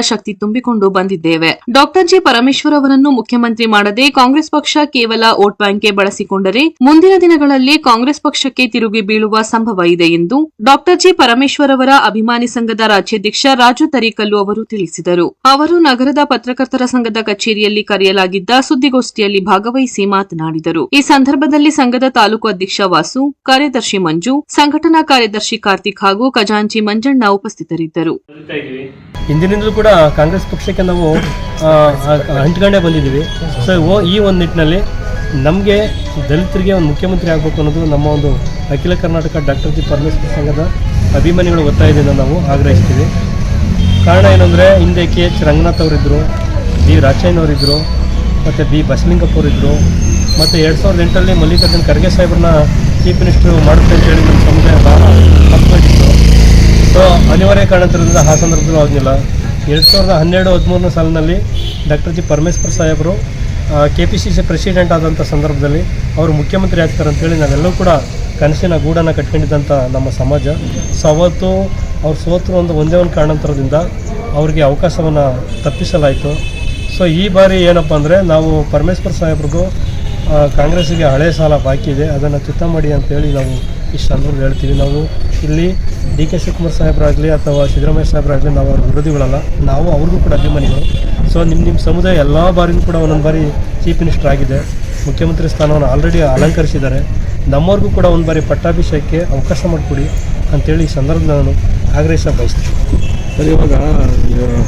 ಶಕ್ತಿ ತುಂಬಿಕೊಂಡು ಬಂದಿದ್ದೇವೆ. Doctor G Parameshwar ಅವರನ್ನು ಮುಖ್ಯಮಂತ್ರಿ ಮಾಡದೆ ಕಾಂಗ್ರೆಸ್ ಪಕ್ಷ ಕೇವಲ ವೋಟ್ ಬ್ಯಾಂಕ್ಗೆ ಬಳಸಿಕೊಂಡರೆ ಮುಂದಿನ ದಿನಗಳಲ್ಲಿ ಕಾಂಗ್ರೆಸ್ ಪಕ್ಷಕ್ಕೆ ತಿರುಗಿ ಬೀಳುವ ಸಂಭವ ಇದೆ ಎಂದು ಡಾಕ್ಟರ್ ಜಿ ಪರಮೇಶ್ವರ್ ಅವರ ಅಭಿಮಾನಿ ಸಂಘದ ರಾಜ್ಯಾಧ್ಯಕ್ಷ ರಾಜು ತರೀಕಲ್ಲು ಅವರು ತಿಳಿಸಿದರು. ಅವರು ನಗರದ ಪತ್ರಕರ್ತರ ಸಂಘದ ಕಚೇರಿಯಲ್ಲಿ ಕರೆಯಲಾಗಿದ್ದ ಸುದ್ದಿಗೋಷ್ಠಿಯಲ್ಲಿ ಭಾಗವಹಿಸಿ ಮಾತನಾಡಿದರು. ಈ ಸಂದರ್ಭದಲ್ಲಿ ಸಂಘದ ತಾಲೂಕು ಅಧ್ಯಕ್ಷ ವಾಸು, ಕಾರ್ಯದರ್ಶಿ ಮಂಜು, ಸಂಘಟನಾ ಕಾರ್ಯದರ್ಶಿ ಕಾರ್ತಿಕ್ ಹಾಗೂ ಖಜಾಂಚಿ ಮಂಜಣ್ಣ ಉಪಸ್ಥಿತರಿದ್ದರು. ಹಿಂದಿನಿಂದಲೂ ಕೂಡ ಕಾಂಗ್ರೆಸ್ ಪಕ್ಷಕ್ಕೆ ನಾವು ಅಂಟ್ಕೊಂಡೇ ಬಂದಿದ್ದೀವಿ. ಸೊ ಈ ಒಂದು ನಿಟ್ಟಿನಲ್ಲಿ ನಮಗೆ ದಲಿತರಿಗೆ ಒಂದು ಮುಖ್ಯಮಂತ್ರಿ ಆಗಬೇಕು ಅನ್ನೋದು ನಮ್ಮ ಒಂದು ಅಖಿಲ ಕರ್ನಾಟಕ ಡಾಕ್ಟರ್ ಜಿ ಪರಮೇಶ್ವರ್ ಸಂಘದ ಅಭಿಮಾನಿಗಳು ಒತ್ತಾಯದಿಂದ ನಾವು ಆಗ್ರಹಿಸ್ತೀವಿ. ಕಾರಣ ಏನಂದರೆ ಹಿಂದೆ KH ರಂಗನಾಥ್ ಅವರಿದ್ದರು, ಬಿ ರಾಚಯ್ಯನವರಿದ್ದರು, ಮತ್ತು ಬಿ ಬಸಲಿಂಗಪ್ಪ ಅವರಿದ್ದರು, ಮತ್ತು 2008ರಲ್ಲಿ ಮಲ್ಲಿಕಾರ್ಜುನ್ ಖರ್ಗೆ ಸಾಹೇಬ್ರನ್ನ ಚೀಫ್ ಮಿನಿಸ್ಟ್ರು ಮಾಡುತ್ತೆ ಅಂತೇಳಿ ನಮ್ಮ ಸಮುದಾಯ ಭಾಳ ತಪ್ಪಿತ್ತು. ಸೊ ಅನಿವಾರ್ಯ ಕಾರಣದಿಂದ ಆ ಸಂದರ್ಭದಲ್ಲೂ ಆಗಲಿಲ್ಲ. 2012-13 ಸಾಲಿನಲ್ಲಿ ಡಾಕ್ಟರ್ ಜಿ ಪರಮೇಶ್ವರ್ ಸಾಹೇಬರು KPCC ಪ್ರೆಸಿಡೆಂಟ್ ಆದಂಥ ಸಂದರ್ಭದಲ್ಲಿ ಅವರು ಮುಖ್ಯಮಂತ್ರಿ ಆಗ್ತಾರೆ ಅಂತೇಳಿ ನಾವೆಲ್ಲರೂ ಕೂಡ ಕನಸಿನ ಗೂಡನ್ನು ಕಟ್ಕೊಂಡಿದ್ದಂಥ ನಮ್ಮ ಸಮಾಜ. ಸೊ ಅವತ್ತು ಅವ್ರು ಸೋತರು ಒಂದೇ ಒಂದು ಕಾರಣಾಂತರದಿಂದ ಅವ್ರಿಗೆ ಅವಕಾಶವನ್ನು ತಪ್ಪಿಸಲಾಯಿತು. ಸೊ ಈ ಬಾರಿ ಏನಪ್ಪ ಅಂದರೆ ನಾವು ಪರಮೇಶ್ವರ್ ಸಾಹೇಬ್ರಿಗೂ ಕಾಂಗ್ರೆಸ್ಸಿಗೆ ಹಳೆ ಸಾಲ ಬಾಕಿ ಇದೆ, ಅದನ್ನು ಚಿತ್ತ ಮಾಡಿ ಅಂತೇಳಿ ನಾವು ಈ ಸಂದರ್ಭದಲ್ಲಿ ಹೇಳ್ತೀವಿ. ನಾವು ಇಲ್ಲಿ DK ಶಿವಕುಮಾರ್ ಸಾಹೇಬರಾಗಲಿ ಅಥವಾ ಸಿದ್ದರಾಮಯ್ಯ ಸಾಹೇಬರಾಗಲಿ ನಾವು ಅವ್ರ ವಿರೋಧಿಗಳಲ್ಲ, ನಾವು ಅವ್ರಿಗೂ ಕೂಡ ಅಭಿಮಾನಿಗಳು. ಸೊ ನಿಮ್ಮ ಸಮುದಾಯ ಎಲ್ಲ ಬಾರಿಗೂ ಕೂಡ ಒಂದೊಂದು ಬಾರಿ ಚೀಫ್ ಮಿನಿಸ್ಟರ್ ಆಗಿದೆ, ಮುಖ್ಯಮಂತ್ರಿ ಸ್ಥಾನವನ್ನು ಆಲ್ರೆಡಿ ಅಲಂಕರಿಸಿದ್ದಾರೆ. ನಮ್ಮವ್ರಿಗೂ ಕೂಡ ಒಂದು ಬಾರಿ ಪಟ್ಟಾಭಿಷೇಕಕ್ಕೆ ಅವಕಾಶ ಮಾಡಿಕೊಡಿ ಅಂತೇಳಿ ಈ ಸಂದರ್ಭದಲ್ಲಿ ನಾನು ಆಗ್ರಹಿಸ ಬಯಸ್ತೀನಿ. ಸರ್, ಇವಾಗ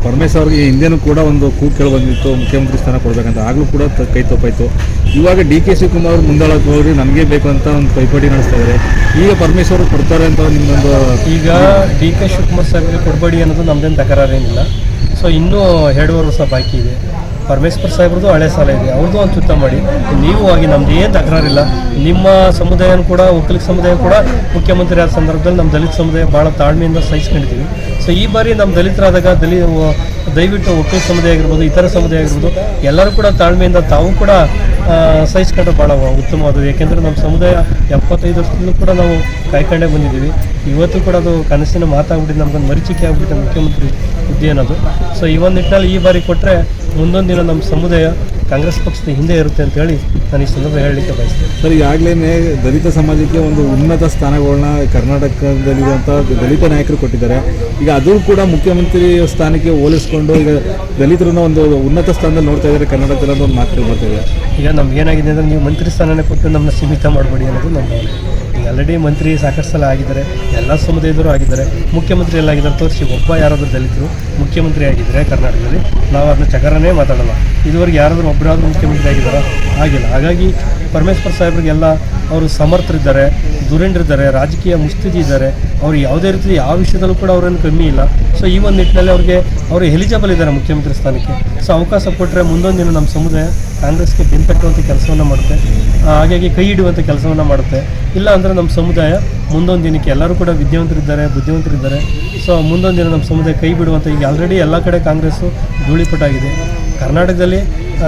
ಪರಮೇಶ್ವರ್ ಅವ್ರಿಗೆ ಹಿಂದೆನೂ ಕೂಡ ಒಂದು ಕೂಗು ಕೇಳಿ ಬಂದಿತ್ತು ಮುಖ್ಯಮಂತ್ರಿ ಸ್ಥಾನ ಕೊಡಬೇಕಂತ, ಆಗಲೂ ಕೂಡ ಕೈ ತಪ್ಪಾಯಿತು. ಇವಾಗ DK ಶಿವಕುಮಾರ್ ಅವ್ರು ಮುಂದಾಳಕ್ಕೆ ಹೋಗಿ ನಮಗೆ ಬೇಕು ಅಂತ ಒಂದು ಪೈಪೋಟಿ ನಡೆಸ್ತಾ ಇದ್ದಾರೆ. ಈಗ ಪರಮೇಶ್ವರ್ ಕೊಡ್ತಾರೆ ಅಂತ ನಿಮ್ಮೊಂದು ಈಗ DK ಶಿವಕುಮಾರ್ ಸಾಹೇಬ್ಗೆ ಕೊಡಬೇಡಿ ಅನ್ನೋದು ನಮ್ಮದೇನು ತಕರಾರೇನಿಲ್ಲ. ಸೊ ಇನ್ನೂ 2.5 ವರ್ಷ ಬಾಕಿ ಇದೆ. ಪರಮೇಶ್ವರ್ ಸಾಹೇಬ್ರದ್ದು ಹಳೆ ಸಾಲ ಇದೆ, ಅವ್ರದ್ದು ಒಂದು ಚುತ್ತ ಮಾಡಿ ನೀವು ಆಗಿ ನಮ್ದು ಏನು ತಕರಾರಿಲ್ಲ. ನಿಮ್ಮ ಸಮುದಾಯನೂ ಕೂಡ ಒಕ್ಕಲಿಗ ಸಮುದಾಯ ಕೂಡ ಮುಖ್ಯಮಂತ್ರಿ ಆದ ಸಂದರ್ಭದಲ್ಲಿ ನಮ್ಮ ದಲಿತ ಸಮುದಾಯ ಭಾಳ ತಾಳ್ಮೆಯಿಂದ ಸಹಿಸ್ಕೊಂಡಿದ್ದೀವಿ. ಸೊ ಈ ಬಾರಿ ನಮ್ಮ ದಲಿತರಾದಾಗ ದಯವಿಟ್ಟು ಒಕ್ಕಲಿಗ ಸಮುದಾಯ ಆಗಿರ್ಬೋದು, ಇತರ ಸಮುದಾಯ ಆಗಿರ್ಬೋದು, ಎಲ್ಲರೂ ಕೂಡ ತಾಳ್ಮೆಯಿಂದ ತಾವು ಕೂಡ ಸಹಿಸ್ಕೊಂಡ್ರೆ ಭಾಳ ಉತ್ತಮವಾದದ್ದು. ಏಕೆಂದರೆ ನಮ್ಮ ಸಮುದಾಯ 75 ವರ್ಷದಲ್ಲೂ ಕೂಡ ನಾವು ಕಾಯ್ಕೊಂಡೇ ಬಂದಿದ್ದೀವಿ. ಇವತ್ತು ಕೂಡ ಅದು ಕನಸಿನ ಮಾತಾಗ್ಬಿಟ್ಟಿದ್ದು, ನಮ್ಗೊಂದು ಮರೀಚಿಕೆ ಆಗ್ಬಿಟ್ಟಿದೆ ಮುಖ್ಯಮಂತ್ರಿ ಹುದ್ದೆ ಅನ್ನೋದು. ಸೊ ಈ ಒಂದು ನಿಟ್ಟಿನಲ್ಲಿ ಈ ಬಾರಿ ಕೊಟ್ಟರೆ ಮುಂದೊಂದು ದಿನ ನಮ್ಮ ಸಮುದಾಯ ಕಾಂಗ್ರೆಸ್ ಪಕ್ಷದ ಹಿಂದೆ ಇರುತ್ತೆ ಅಂತೇಳಿ ನಾನು ಈ ಸಂದರ್ಭ ಹೇಳಲಿಕ್ಕೆ ಬಯಸ್ತೇನೆ. ಸರ್, ಈಗಾಗಲೇ ದಲಿತ ಸಮಾಜಕ್ಕೆ ಒಂದು ಉನ್ನತ ಸ್ಥಾನಗಳನ್ನ ಕರ್ನಾಟಕದಲ್ಲಿರುವಂಥ ದಲಿತ ನಾಯಕರು ಕೊಟ್ಟಿದ್ದಾರೆ. ಈಗ ಅದು ಕೂಡ ಮುಖ್ಯಮಂತ್ರಿ ಸ್ಥಾನಕ್ಕೆ ಹೋಲಿಸ್ಕೊಂಡು ಈಗ ದಲಿತರನ್ನ ಒಂದು ಉನ್ನತ ಸ್ಥಾನದಲ್ಲಿ ನೋಡ್ತಾ ಇದ್ದಾರೆ ಕರ್ನಾಟಕದಲ್ಲಿ ಅಂತ ಒಂದು ಮಾತು ಬರ್ತಿದೆ. ಈಗ ನಮ್ಗೇನಾಗಿದೆ ಅಂದರೆ ನೀವು ಮಂತ್ರಿ ಸ್ಥಾನನೇ ಕೊಟ್ಟು ನಮ್ಮನ್ನ ಸೀಮಿತ ಮಾಡಬೇಡಿ ಅನ್ನೋದು ನಮ್ಮ ಭಾವನೆ. ಈಗ ಆಲ್ರೆಡಿ ಮಂತ್ರಿ ಸಾಕಷ್ಟು ಸಲ ಆಗಿದ್ದಾರೆ, ಎಲ್ಲ ಸಮುದಾಯದವರು ಆಗಿದ್ದಾರೆ. ಮುಖ್ಯಮಂತ್ರಿ ಎಲ್ಲ ಆಗಿದ್ದಾರೆ ತೋರಿಸಿ, ಒಬ್ಬ ಯಾರಾದರೂ ದಲಿತರು ಮುಖ್ಯಮಂತ್ರಿ ಆಗಿದ್ದಾರೆ ಕರ್ನಾಟಕದಲ್ಲಿ, ನಾವು ಅದನ್ನ ಚಕರನೇ ಮಾತಾಡೋಲ್ಲ. ಇದುವರೆಗೆ ಯಾರಾದರೂ ಒಬ್ಬರಾದರೂ ಮುಖ್ಯಮಂತ್ರಿ ಆಗಿದ್ದಾರಾ? ಆಗಿಲ್ಲ. ಹಾಗಾಗಿ ಪರಮೇಶ್ವರ್ ಸಾಹೇಬ್ರಿಗೆಲ್ಲ ಅವರು ಸಮರ್ಥರಿದ್ದಾರೆ, ಧುರೀಣರಿದ್ದಾರೆ, ರಾಜಕೀಯ ಮುಸ್ತಿದಿ ಇದ್ದಾರೆ. ಅವರು ಯಾವುದೇ ರೀತಿ ಯಾವ ವಿಷಯದಲ್ಲೂ ಕೂಡ ಅವರೇನು ಕಮ್ಮಿ ಇಲ್ಲ. ಸೊ ಈ ಒಂದು ನಿಟ್ಟಿನಲ್ಲಿ ಅವರು ಎಲಿಜಿಬಲ್ ಇದ್ದಾರೆ ಮುಖ್ಯಮಂತ್ರಿ ಸ್ಥಾನಕ್ಕೆ. ಸೊ ಅವಕಾಶ ಕೊಟ್ಟರೆ ಮುಂದೊಂದು ದಿನ ನಮ್ಮ ಸಮುದಾಯ ಕಾಂಗ್ರೆಸ್ಗೆ ಬೆಂತಟ್ಟುವಂಥ ಕೆಲಸವನ್ನು ಮಾಡುತ್ತೆ, ಹಾಗಾಗಿ ಕೈ ಹಿಡುವಂಥ ಕೆಲಸವನ್ನು ಮಾಡುತ್ತೆ. ಇಲ್ಲ ಅಂದರೆ ನಮ್ಮ ಸಮುದಾಯ ಮುಂದೊಂದು ದಿನಕ್ಕೆ ಎಲ್ಲರೂ ಕೂಡ ವಿದ್ಯಾವಂತರಿದ್ದಾರೆ, ಬುದ್ಧಿವಂತರಿದ್ದಾರೆ. ಸೊ ಮುಂದೊಂದು ದಿನ ನಮ್ಮ ಸಮುದಾಯ ಕೈ ಬಿಡುವಂಥ, ಈಗ ಆಲ್ರೆಡಿ ಎಲ್ಲ ಕಡೆ ಕಾಂಗ್ರೆಸ್ಸು ಧೂಳಿಪಟ್ಟಾಗಿದೆ. ಕರ್ನಾಟಕದಲ್ಲಿ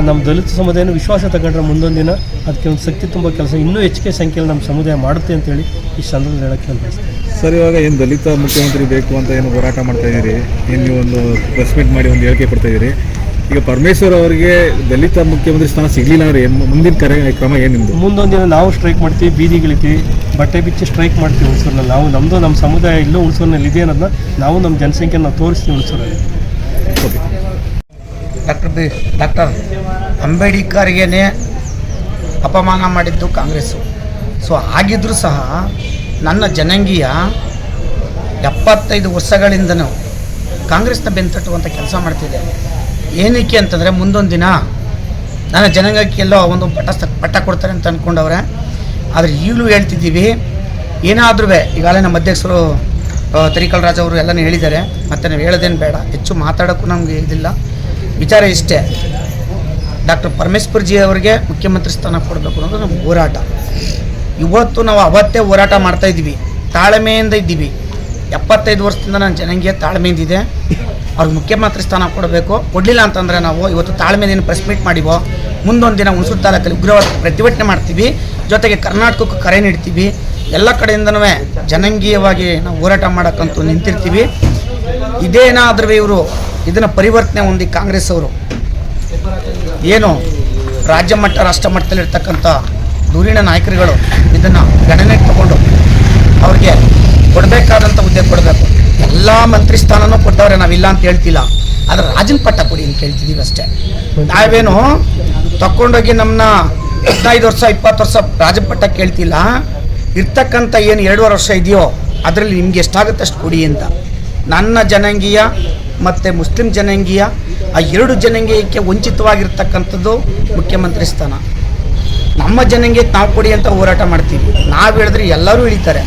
ನಮ್ಮ ದಲಿತ ಸಮುದಾಯನ ವಿಶ್ವಾಸ ತಗೊಂಡ್ರೆ ಮುಂದೊಂದು ದಿನ ಅದಕ್ಕೆ ಒಂದು ಶಕ್ತಿ ತುಂಬ ಕೆಲಸ ಇನ್ನೂ ಹೆಚ್ಚಿಗೆ ಸಂಖ್ಯೆಯಲ್ಲಿ ನಮ್ಮ ಸಮುದಾಯ ಮಾಡುತ್ತೆ ಅಂತೇಳಿ ಈ ಸಂದರ್ಭದಲ್ಲಿ ಹೇಳೋಕ್ಕೆ ಅನಿಸ್ತದೆ. ಸರ್, ಇವಾಗ ಏನು ದಲಿತ ಮುಖ್ಯಮಂತ್ರಿ ಬೇಕು ಅಂತ ಏನು ಹೋರಾಟ ಮಾಡ್ತಾಯಿದ್ದೀರಿ, ಏನು ನೀವು ಒಂದು ಪ್ರೆಸ್ ಮೀಟ್ ಮಾಡಿ ಒಂದು ಹೇಳಿಕೆ ಕೊಡ್ತಾಯಿದ್ದೀರಿ. ಈಗ ಪರಮೇಶ್ವರ್ ಅವರಿಗೆ ದಲಿತ ಮುಖ್ಯಮಂತ್ರಿ ಸ್ಥಾನ ಸಿಗಲಿಲ್ಲ ಅಂದರೆ ಮುಂದಿನ ಕ್ರಮ ಏನು ನಿಮ್ಮದು? ಮುಂದೊಂದು ದಿನ ನಾವು ಸ್ಟ್ರೈಕ್ ಮಾಡ್ತೀವಿ, ಬೀದಿಗಿಳಿತೀವಿ, ಬಟ್ಟೆ ಬಿಚ್ಚಿ ಸ್ಟ್ರೈಕ್ ಮಾಡ್ತೀವಿ ಹುಣಸೂರಿನಲ್ಲಿ. ನಾವು ನಮ್ಮ ಸಮುದಾಯ ಇಲ್ಲೂ ಹುಣಸೂರಿನಲ್ಲಿ ಇದೆ ಅನ್ನೋದನ್ನ ನಾವು ನಮ್ಮ ಜನಸಂಖ್ಯೆ ನಾವು ತೋರಿಸ್ತೀವಿ ಹುಣಸೂರಲ್ಲಿ. ಓಕೆ. ಡಾಕ್ಟರ್ ಅಂಬೇಡ್ಕರ್ಗೇ ಅಪಮಾನ ಮಾಡಿದ್ದು ಕಾಂಗ್ರೆಸ್ಸು. ಸೊ ಆಗಿದ್ದರೂ ಸಹ ನನ್ನ ಜನಾಂಗೀಯ 75 ವರ್ಷಗಳಿಂದನೂ ಕಾಂಗ್ರೆಸ್ನ ಬೆಂತಟ್ಟುವಂಥ ಕೆಲಸ ಮಾಡ್ತಿದೆ. ಏನಕ್ಕೆ ಅಂತಂದರೆ ಮುಂದೊಂದು ದಿನ ನನ್ನ ಜನಾಂಗಕ್ಕೆಲ್ಲೋ ಒಂದು ಪಟ್ಟ ಕೊಡ್ತಾರೆ ಅಂತ ಅಂದ್ಕೊಂಡವ್ರೆ. ಆದರೆ ಈಗಲೂ ಹೇಳ್ತಿದ್ದೀವಿ, ಏನಾದ್ರೂ ಈಗಾಗಲೇ ನಮ್ಮ ಅಧ್ಯಕ್ಷರು ತರೀಕಲ್ ರಾಜ್ ಅವರು ಎಲ್ಲನೂ ಹೇಳಿದ್ದಾರೆ, ಮತ್ತು ನಾವು ಹೇಳೋದೇನು ಬೇಡ, ಹೆಚ್ಚು ಮಾತಾಡೋಕ್ಕೂ ನಮಗೆ ಇದಿಲ್ಲ. ವಿಚಾರ ಇಷ್ಟೇ, ಡಾಕ್ಟರ್ ಪರಮೇಶ್ವರ್ ಜಿ ಅವರಿಗೆ ಮುಖ್ಯಮಂತ್ರಿ ಸ್ಥಾನ ಕೊಡಬೇಕು ಅನ್ನೋದು ನಮ್ಮ ಹೋರಾಟ. ಇವತ್ತು ನಾವು ಅವತ್ತೇ ಹೋರಾಟ ಮಾಡ್ತಾಯಿದ್ದೀವಿ, ತಾಳ್ಮೆಯಿಂದ ಇದ್ದೀವಿ. 75 ವರ್ಷದಿಂದ ನನ್ನ ಜನಾಂಗೀಯ ತಾಳ್ಮೆಯಿಂದಿದೆ. ಅವ್ರಿಗೆ ಮುಖ್ಯಮಂತ್ರಿ ಸ್ಥಾನ ಕೊಡಬೇಕು. ಕೊಡಲಿಲ್ಲ ಅಂತಂದರೆ ನಾವು ಇವತ್ತು ತಾಳ್ಮೆಯಿಂದ ಪ್ರೆಸ್ ಮೀಟ್ ಮಾಡಿವೋ, ಮುಂದೊಂದು ದಿನ ಹುಣಸೂರು ತಾಲೂಕಲ್ಲಿ ಉಗ್ರವಾದ ಪ್ರತಿಭಟನೆ ಮಾಡ್ತೀವಿ, ಜೊತೆಗೆ ಕರ್ನಾಟಕಕ್ಕೂ ಕರೆ ನೀಡ್ತೀವಿ. ಎಲ್ಲ ಕಡೆಯಿಂದನೂ ಜನಾಂಗೀಯವಾಗಿ ನಾವು ಹೋರಾಟ ಮಾಡೋಕ್ಕಂತೂ ನಿಂತಿರ್ತೀವಿ. ಇದೇನಾದರೂ ಇವರು ಇದನ್ನು ಪರಿವರ್ತನೆ ಹೊಂದಿ ಕಾಂಗ್ರೆಸ್ ಅವರು ಏನು ರಾಜ್ಯ ಮಟ್ಟ ರಾಷ್ಟ್ರ ಮಟ್ಟದಲ್ಲಿರ್ತಕ್ಕಂಥ ಧುರೀಣ ನಾಯಕರುಗಳು ಇದನ್ನು ಗಣನೆಗೆ ತಗೊಂಡು ಅವ್ರಿಗೆ ಕೊಡಬೇಕಾದಂಥ ಹುದ್ದೆ ಕೊಡಬೇಕು. ಎಲ್ಲ ಮಂತ್ರಿ ಸ್ಥಾನನೂ ಕೊಟ್ಟವ್ರೆ, ನಾವಿಲ್ಲ ಅಂತ ಹೇಳ್ತಿಲ್ಲ, ಆದರೆ ರಾಜನ ಪಟ್ಟ ಕೊಡಿ ಅಂತ ಕೇಳ್ತಿದ್ದೀವಿ ಅಷ್ಟೇ. ನಾವೇನು ತಗೊಂಡೋಗಿ ನಮ್ಮನ್ನ 15 ವರ್ಷ 20 ವರ್ಷ ರಾಜಪಟ್ಟ ಕೇಳ್ತಿಲ್ಲ, ಇರ್ತಕ್ಕಂಥ ಏನು 2.5 ವರ್ಷ ಇದೆಯೋ ಅದರಲ್ಲಿ ನಿಮ್ಗೆ ಎಷ್ಟಾಗುತ್ತೆ ಅಷ್ಟು ಕೊಡಿ ಅಂತ. ನನ್ನ ಜನಾಂಗೀಯ ಮತ್ತು ಮುಸ್ಲಿಂ ಜನಾಂಗೀಯ ಆ 2 ಜನಾಂಗೀಯಕ್ಕೆ ವಂಚಿತವಾಗಿರ್ತಕ್ಕಂಥದ್ದು ಮುಖ್ಯಮಂತ್ರಿ ಸ್ಥಾನ. ನಮ್ಮ ಜನಾಂಗೀಯಕ್ಕೆ ನಾವು ಕೊಡಿ ಅಂತ ಹೋರಾಟ ಮಾಡ್ತೀವಿ. ನಾವು ಹೇಳಿದ್ರೆ ಎಲ್ಲರೂ ಇಳಿತಾರೆ,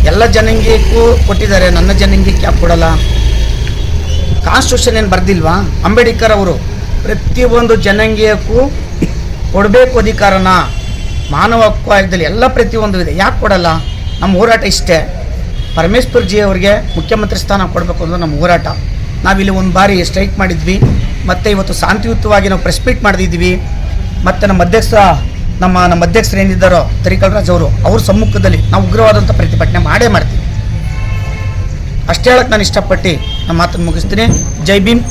ಎಲ್ಲ ಜನಾಂಗೀಯಕ್ಕೂ ಕೊಟ್ಟಿದ್ದಾರೆ, ನನ್ನ ಜನಾಂಗೀಯಕ್ಕೆ ಯಾಕೆ ಕೊಡಲ್ಲ? ಕಾನ್ಸ್ಟಿಟ್ಯೂಷನ್ ಏನು ಬರ್ದಿಲ್ವಾ? ಅಂಬೇಡ್ಕರ್ ಅವರು ಪ್ರತಿಯೊಂದು ಜನಾಂಗೀಯಕ್ಕೂ ಕೊಡಬೇಕು ಅಧಿಕಾರನ, ಮಾನವ ಹಕ್ಕು ಆಯೋಗದಲ್ಲಿ ಎಲ್ಲ ಪ್ರತಿಯೊಂದು ಇದೆ, ಯಾಕೆ ಕೊಡಲ್ಲ? ನಮ್ಮ ಹೋರಾಟ ಇಷ್ಟೇ. ಪರಮೇಶ್ವರ್ ಜಿ ಅವರಿಗೆ ಮುಖ್ಯಮಂತ್ರಿ ಸ್ಥಾನ ಕೊಡಬೇಕು ಅನ್ನೋದು ನಮ್ಮ ಹೋರಾಟ. ನಾವಿಲ್ಲಿ ಒಂದು ಬಾರಿ ಸ್ಟ್ರೈಕ್ ಮಾಡಿದ್ವಿ, ಮತ್ತು ಇವತ್ತು ಶಾಂತಿಯುತವಾಗಿ ನಾವು ಪ್ರೆಸ್ ಮೀಟ್ ಮಾಡಿದ್ವಿ. ಮತ್ತು ನಮ್ಮ ಅಧ್ಯಕ್ಷರು ಏನಿದ್ದಾರೋ ತರೀಕಲ್ ರಾಜ್ ಅವರು, ಅವ್ರ ಸಮ್ಮುಖದಲ್ಲಿ ನಾವು ಉಗ್ರವಾದಂಥ ಪ್ರತಿಭಟನೆ ಮಾಡೇ ಮಾಡ್ತೀವಿ. ಅಷ್ಟೇ ಹೇಳಕ್ಕೆ ನಾನು ಇಷ್ಟಪಟ್ಟು ನಮ್ಮ ಮಾತನ್ನು ಮುಗಿಸ್ತೀನಿ. ಜೈ ಭೀಮ್.